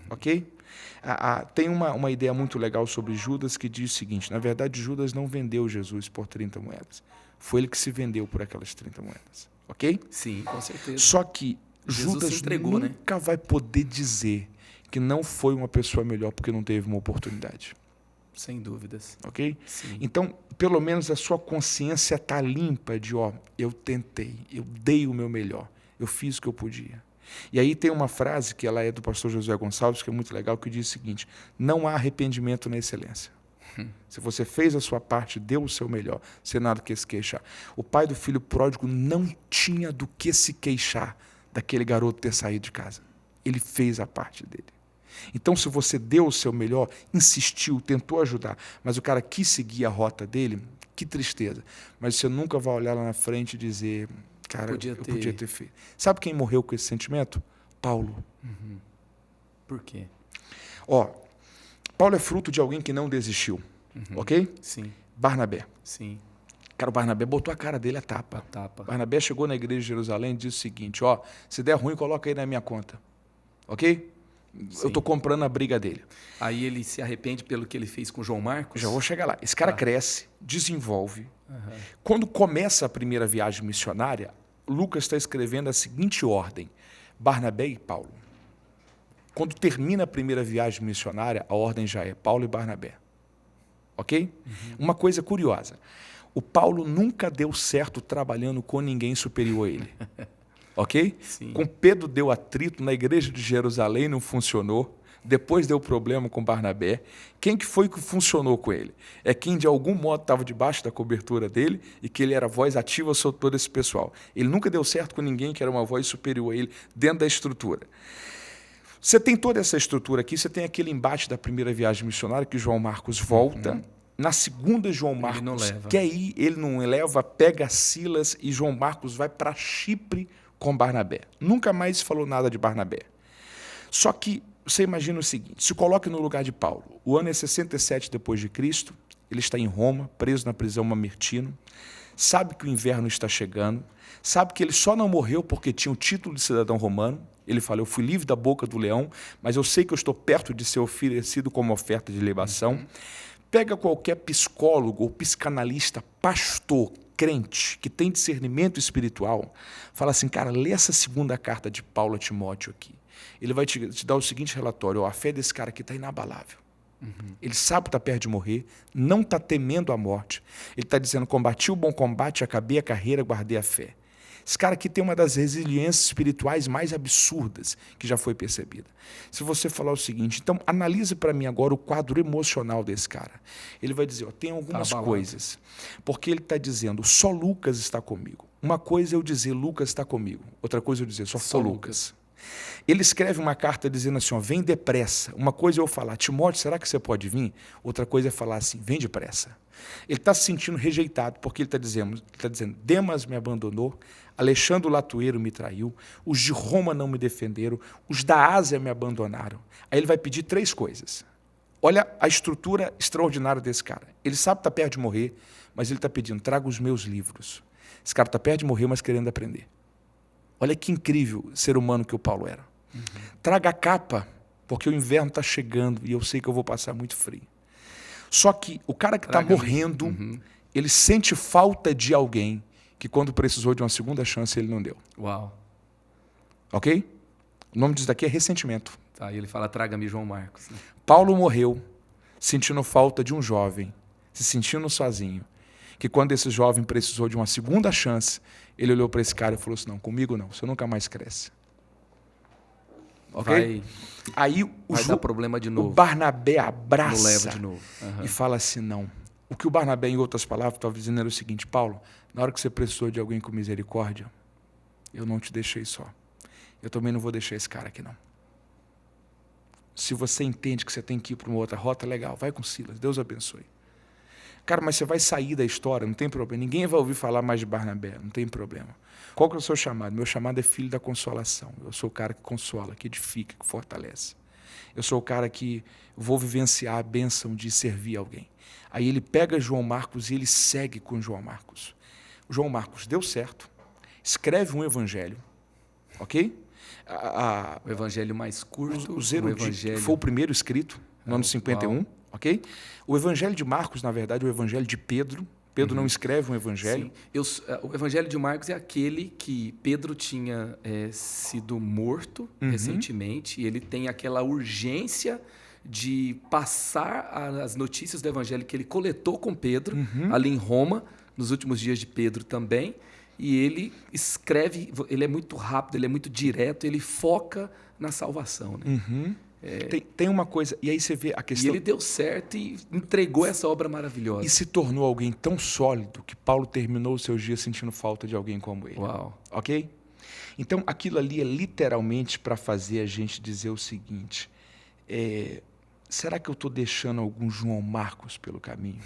Ok? Tem uma ideia muito legal sobre Judas que diz o seguinte: na verdade, Judas não vendeu Jesus por 30 moedas. Foi ele que se vendeu por aquelas 30 moedas. Ok? Sim, com certeza. Só que Jesus Judas se entregou, né? nunca vai poder dizer que não foi uma pessoa melhor porque não teve uma oportunidade. Sem dúvidas. Ok? Sim. Então, pelo menos a sua consciência está limpa de, eu tentei, eu dei o meu melhor, eu fiz o que eu podia. E aí tem uma frase que ela é do pastor Josué Gonçalves, que é muito legal, que diz o seguinte: não há arrependimento na excelência. Se você fez a sua parte, deu o seu melhor, sem nada que se queixar. O pai do filho pródigo não tinha do que se queixar daquele garoto ter saído de casa. Ele fez a parte dele. Então, se você deu o seu melhor, insistiu, tentou ajudar, mas o cara quis seguir a rota dele, que tristeza. Mas você nunca vai olhar lá na frente e dizer, cara, eu podia ter feito. Sabe quem morreu com esse sentimento? Paulo. Por quê? Paulo é fruto de alguém que não desistiu, ok? Sim. Barnabé. Sim. Cara, o Barnabé botou a cara dele a tapa. Barnabé chegou na igreja de Jerusalém e disse o seguinte: se der ruim, coloca aí na minha conta, ok? Sim. Eu estou comprando a briga dele. Aí ele se arrepende pelo que ele fez com João Marcos? Já vou chegar lá. Esse cara cresce, desenvolve. Quando começa a primeira viagem missionária, Lucas está escrevendo a seguinte ordem: Barnabé e Paulo. Quando termina a primeira viagem missionária, a ordem já é Paulo e Barnabé. Ok? Uma coisa curiosa: o Paulo nunca deu certo trabalhando com ninguém superior a ele. Ok? Sim. Com Pedro deu atrito, na igreja de Jerusalém não funcionou, depois deu problema com Barnabé. Quem que foi que funcionou com ele? É quem de algum modo estava debaixo da cobertura dele e que ele era voz ativa sobre todo esse pessoal. Ele nunca deu certo com ninguém que era uma voz superior a ele dentro da estrutura. Você tem toda essa estrutura aqui, você tem aquele embate da primeira viagem missionária que João Marcos volta. Na segunda, João Marcos quer ir, ele não leva, pega Silas e João Marcos vai para Chipre com Barnabé. Nunca mais falou nada de Barnabé. Só que você imagina o seguinte: se coloque no lugar de Paulo. O ano é 67 depois de Cristo, ele está em Roma, preso na prisão Mamertino, sabe que o inverno está chegando, sabe que ele só não morreu porque tinha o título de cidadão romano. Ele fala: eu fui livre da boca do leão, mas eu sei que eu estou perto de ser oferecido como oferta de libação. Pega qualquer psicólogo ou psicanalista, pastor, crente, que tem discernimento espiritual, fala assim: cara, lê essa segunda carta de Paulo a Timóteo aqui. Ele vai te dar o seguinte relatório: a fé desse cara aqui está inabalável. Ele sabe que está perto de morrer, não está temendo a morte. Ele está dizendo: combati o bom combate, acabei a carreira, guardei a fé. Esse cara aqui tem uma das resiliências espirituais mais absurdas que já foi percebida. Se você falar o seguinte, então analise para mim agora o quadro emocional desse cara. Ele vai dizer: tem algumas coisas. Porque ele está dizendo: só Lucas está comigo. Uma coisa é eu dizer Lucas está comigo. Outra coisa é eu dizer só Lucas. Ele escreve uma carta dizendo assim: vem depressa. Uma coisa é eu falar: Timóteo, será que você pode vir? Outra coisa é falar assim: vem depressa. Ele está se sentindo rejeitado, porque ele está dizendo: Demas me abandonou, Alexandre o Latueiro me traiu, os de Roma não me defenderam, os da Ásia me abandonaram. Aí ele vai pedir 3 coisas. Olha a estrutura extraordinária desse cara. Ele sabe que está perto de morrer, mas ele está pedindo: traga os meus livros. Esse cara está perto de morrer, mas querendo aprender. Olha que incrível ser humano que o Paulo era. Traga a capa, porque o inverno está chegando e eu sei que eu vou passar muito frio. Só que o cara que está morrendo, ele sente falta de alguém que quando precisou de uma segunda chance, ele não deu. Uau. Ok? O nome disso daqui é ressentimento. Tá, e ele fala: traga-me João Marcos. Né? Paulo morreu sentindo falta de um jovem, se sentindo sozinho, que quando esse jovem precisou de uma segunda chance, ele olhou para esse cara e falou assim: não, comigo não, você nunca mais cresce. Ok? Aí vai dar problema de novo. O Barnabé abraça não leva de novo. E fala assim: não. O que o Barnabé, em outras palavras, estava dizendo era o seguinte: Paulo, na hora que você precisou de alguém com misericórdia, eu não te deixei só. Eu também não vou deixar esse cara aqui, não. Se você entende que você tem que ir para uma outra rota, legal, vai com Silas, Deus abençoe. Cara, mas você vai sair da história, não tem problema. Ninguém vai ouvir falar mais de Barnabé, não tem problema. Qual que é o seu chamado? Meu chamado é filho da consolação. Eu sou o cara que consola, que edifica, que fortalece. Eu sou o cara que vou vivenciar a bênção de servir alguém. Aí ele pega João Marcos e ele segue com João Marcos. O João Marcos deu certo, escreve um evangelho, ok? O evangelho mais curto, o Zero evangelho... foi o primeiro escrito, no ano 51, ok? O evangelho de Marcos, na verdade, é o evangelho de Pedro. Pedro não escreve um evangelho. Sim. O evangelho de Marcos é aquele que Pedro tinha sido morto recentemente, e ele tem aquela urgência de passar as notícias do evangelho que ele coletou com Pedro, ali em Roma, nos últimos dias de Pedro também, e ele escreve, ele é muito rápido, ele é muito direto, ele foca na salvação. Né? Tem uma coisa, e aí você vê a questão... E ele deu certo e entregou essa obra maravilhosa. E se tornou alguém tão sólido que Paulo terminou os seus dias sentindo falta de alguém como ele. Uau. Ok? Então, aquilo ali é literalmente para fazer a gente dizer o seguinte, será que eu estou deixando algum João Marcos pelo caminho?